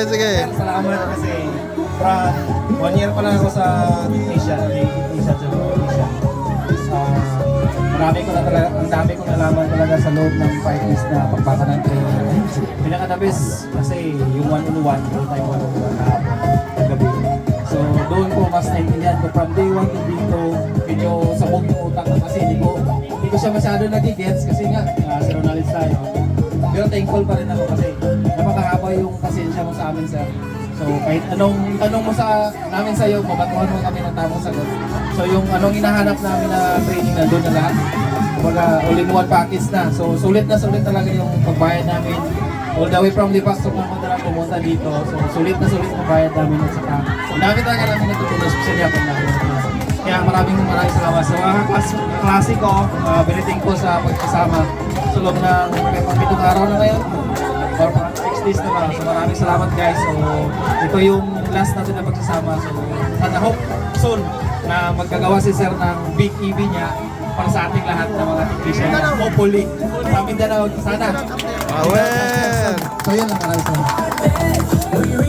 Sige. Salamat kasi from 1 year pa lang ako sa Asia. Ang dami ko nalaman talaga sa loob ng 5 days na pagbaka ng training. Pinaka-the best kasi yung one-on-one, tayo one-on-one na gabi. So doon ko mas naintindihan ko from day 1 to dito, medyo sabog yung utak ko kasi hindi ko siya masyado nagigets kasi nga, zero knowledge tayo. Pero thankful pa rin ako kasi napakahaba yung pasensya mo sa amin, sir. So kahit anong tanong mo sa namin sa iyo, mabatuhan mo kami ng tamang sagot. So yung anong hinahanap namin na training nandun na lahat. Kumbaga all-in-one package na. So sulit talaga yung pagbayad namin. All the way from Lipas to Madalang pumunta dito. So sulit ang bayad namin at saka ang dami talaga namin natutunan, especially ako na. Kaya maraming salamat sa mga klase ko. Very thankful sa pagkasama sa loob ng 7 araw na ngayon. Or 6 days na lang. So maraming salamat guys. So ito yung last natin na pagsasama. So sana hope soon na magkagawa si sir ng big EV niya para sa ating lahat na mga technician. Hopefully. Sa Mindanao. Sana. Awen! So yun lang, maraming salamat.